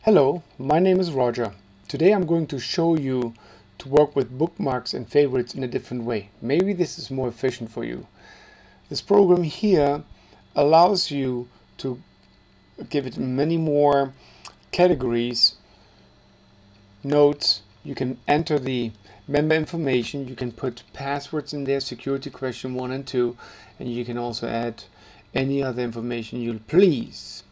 Hello, my name is Roger. Today I'm going to show you to work with bookmarks and favorites in a different way. Maybe this is more efficient for you. This program here allows you to give it many more categories, notes. You can enter the member information, you can put passwords in there, security question 1 and 2, and you can also add any other information you'll please.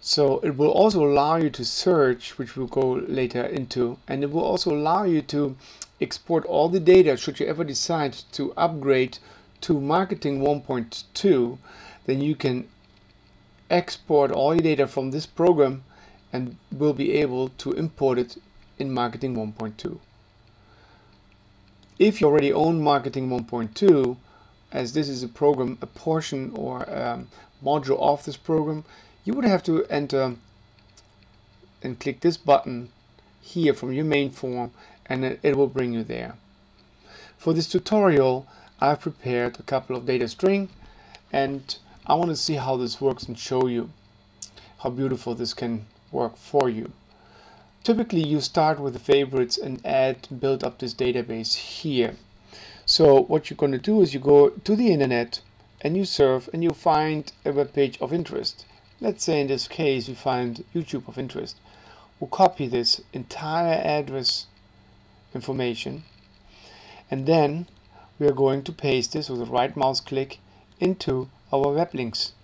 So it will also allow you to search, which we'll go later into, and it will also allow you to export all the data. Should you ever decide to upgrade to Marketing 1.2, then you can export all your data from this program and will be able to import it in Marketing 1.2. If you already own Marketing 1.2, as this is a program, a portion or a module of this program, you would have to enter and click this button here from your main form, and it will bring you there. For this tutorial, I've prepared a couple of data string, and I want to see how this works and show you how beautiful this can work for you. Typically, you start with the favorites and build up this database here. So what you're going to do is you go to the internet and you surf and you find a web page of interest. Let's say in this case we find YouTube of interest. We'll copy this entire address information, and then we are going to paste this with a right mouse click into our web links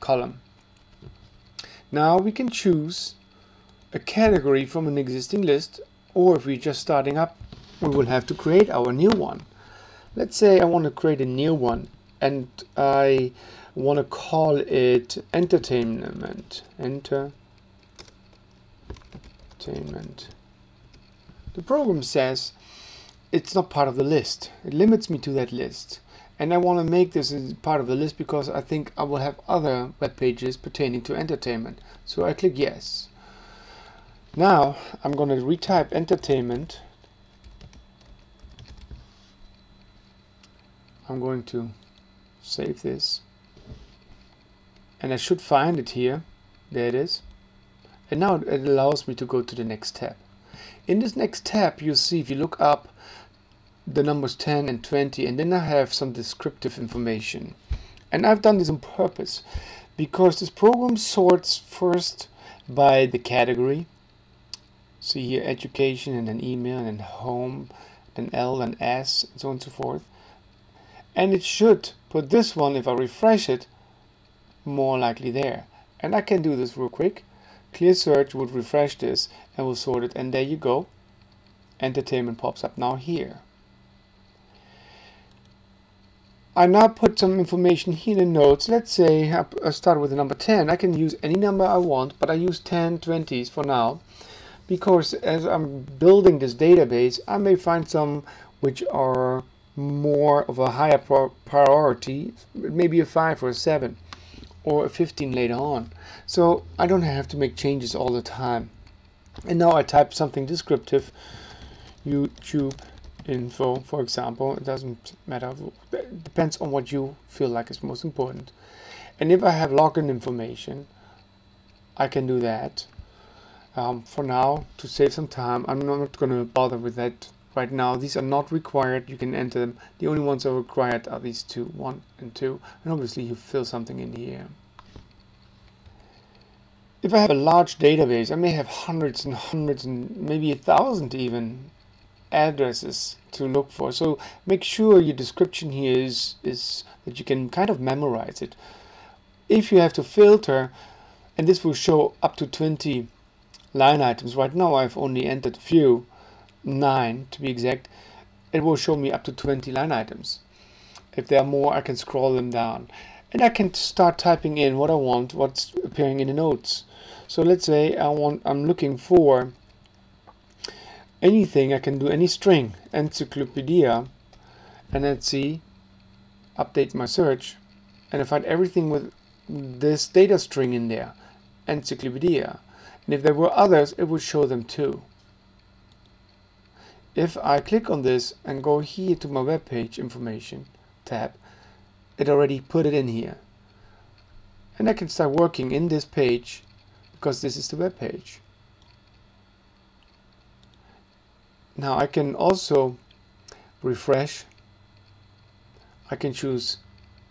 column. Now we can choose a category from an existing list, or if we're just starting up, we will have to create our new one. Let's say I want to create a new one and I want to call it entertainment. The program says it's not part of the list. It limits me to that list, and I want to make this as part of the list because I think I will have other web pages pertaining to entertainment. So I click yes. Now I'm going to retype entertainment. I'm going to save this, and I should find it here. There it is. And now it allows me to go to the next tab. In this next tab, you'll see, if you look up, the numbers 10 and 20, and then I have some descriptive information. And I've done this on purpose because this program sorts first by the category. See here, education, and then email, and then home, then L and S, and so on and so forth. And it should put this one, if I refresh it, more likely there. And I can do this real quick. Clear search would refresh this and will sort it, and there you go. Entertainment pops up now here. I now put some information here in the notes. Let's say I start with the number 10. I can use any number I want, but I use 10 20s for now, because as I'm building this database, I may find some which are more of a higher priority, maybe a 5 or a 7 or a 15 later on. So I don't have to make changes all the time. And now I type something descriptive, YouTube info, for example. It doesn't matter, it depends on what you feel like is most important. And if I have login information, I can do that. For now, to save some time, I'm not going to bother with that right now. These are not required. You can enter them. The only ones that are required are these two, 1 and 2. And obviously you fill something in here. If I have a large database, I may have hundreds and hundreds and maybe 1,000 even addresses to look for. So make sure your description here is that you can kind of memorize it. If you have to filter, and this will show up to 20 line items. Right now I've only entered a few, 9 to be exact. It will show me up to 20 line items. If there are more, I can scroll them down, and I can start typing in what I want, what's appearing in the notes. So let's say I'm looking for anything. I can do any string, encyclopedia, and let's see, update my search, and I find everything with this data string in there, encyclopedia. And if there were others, it would show them too. If I click on this and go here to my web page information tab, it already put it in here. And I can start working in this page because this is the web page. Now I can also refresh. I can choose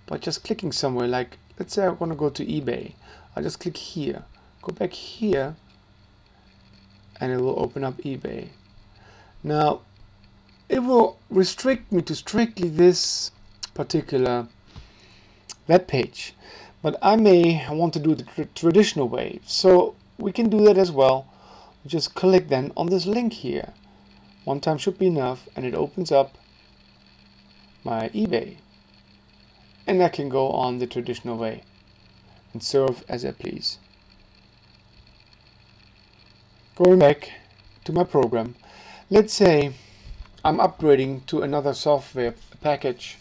by just clicking somewhere, like let's say I want to go to eBay. I just click here, go back here, and it will open up eBay. Now it will restrict me to strictly this particular web page, but I may want to do the traditional way, so we can do that as well. We just click then on this link here. One time should be enough, and it opens up my eBay, and I can go on the traditional way and serve as I please. Going back to my program, let's say I'm upgrading to another software package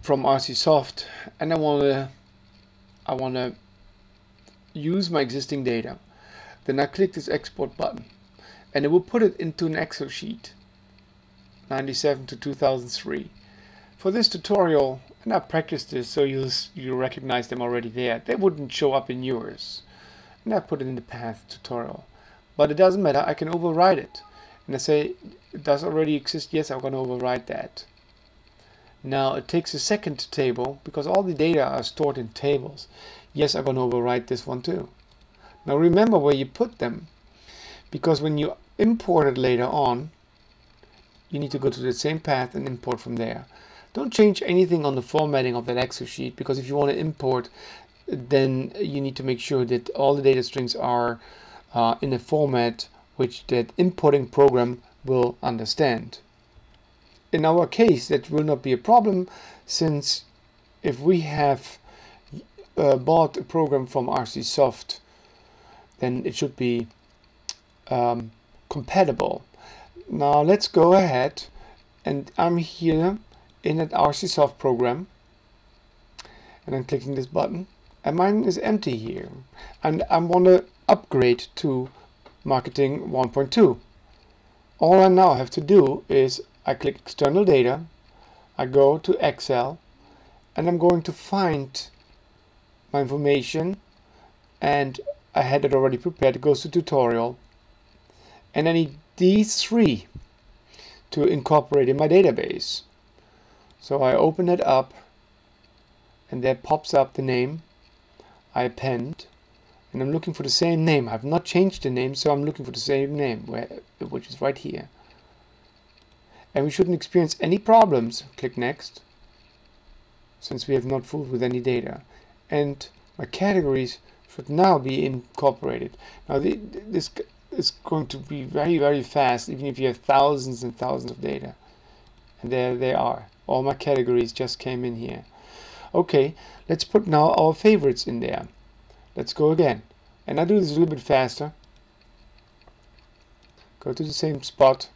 from rc-soft, and I want to use my existing data. Then I click this export button, and it will put it into an Excel sheet, 97 to 2003. For this tutorial, and I practiced this, so you recognize them already there. They wouldn't show up in yours, and I put it in the path tutorial. But it doesn't matter. I can override it, and I say it does already exist. Yes, I'm going to override that. Now it takes a second table because all the data are stored in tables. Yes, I'm going to overwrite this one too. Now remember where you put them, because when you import it later on, you need to go to the same path and import from there. Don't change anything on the formatting of that Excel sheet, because if you want to import, then you need to make sure that all the data strings are in a format which that importing program will understand. In our case, that will not be a problem, since if we have bought a program from rc-soft, then it should be compatible. Now let's go ahead, and I'm here in that rc-soft program, and I'm clicking this button, and mine is empty here, and I want to upgrade to Marketing 1.2. All I now have to do is I click external data, I go to Excel, and I'm going to find my information, and I had it already prepared. It goes to tutorial, and I need these three to incorporate in my database. So I open it up, and there pops up the name. I append, and I'm looking for the same name. I've not changed the name, so I'm looking for the same name, which is right here. And we shouldn't experience any problems. Click next, since we have not fooled with any data. And my categories should now be incorporated. Now this is going to be very, very fast, even if you have thousands and thousands of data. And there they are. All my categories just came in here. Okay, let's put now our favorites in there. Let's go again. And I do this a little bit faster. Go to the same spot.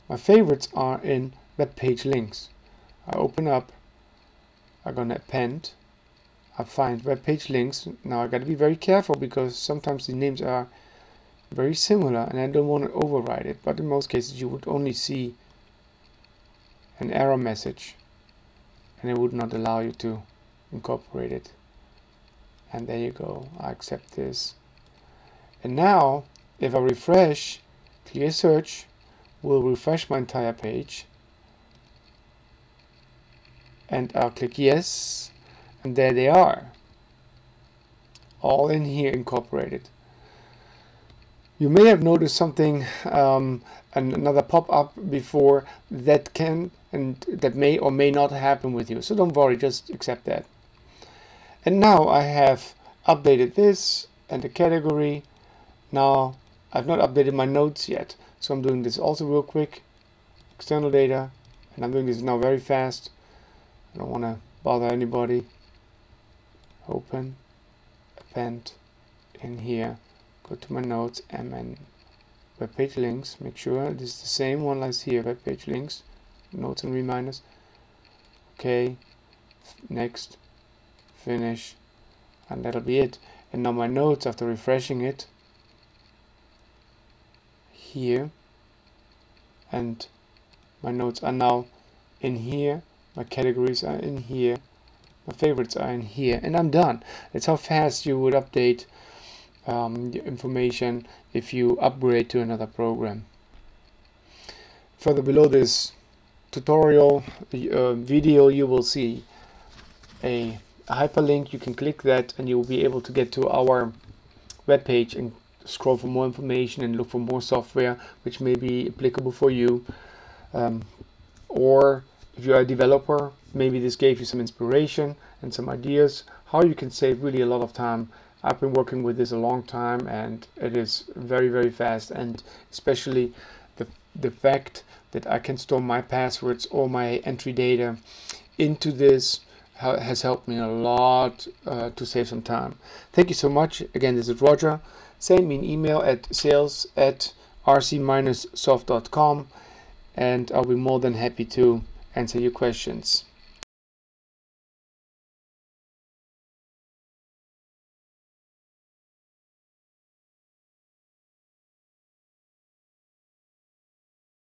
My favorites are in web page links. I open up. I'm going to append. I find web page links. Now I got to be very careful, because sometimes the names are very similar and I don't want to override it. But in most cases you would only see an error message, and it would not allow you to incorporate it. And there you go. I accept this. And now if I refresh, clear search will refresh my entire page, and I'll click yes, and there they are, all in here incorporated. You may have noticed something, another pop-up before, that can and that may or may not happen with you, so don't worry, just accept that. And now I have updated this and the category. Now I've not updated my notes yet, so I'm doing this also real quick. External data, and I'm doing this now very fast. I don't want to bother anybody. Open, append, in here, go to my notes and my web page links. Make sure this is the same one as here, web page links, notes and reminders. Okay, next, finish, and that'll be it. And now my notes, after refreshing it, here, and my notes are now in here, my categories are in here, my favorites are in here, and I'm done. That's how fast you would update information if you upgrade to another program. Further below this tutorial video, you will see a hyperlink. You can click that and you will be able to get to our webpage and scroll for more information and look for more software which may be applicable for you. Or if you're a developer, maybe this gave you some inspiration and some ideas how you can save really a lot of time. I've been working with this a long time and it is very, very fast, and especially the fact that I can store my passwords or my entry data into this has helped me a lot to save some time. Thank you so much. Again, this is Roger. Send me an email at sales@rc-soft.com and I'll be more than happy to answer your questions.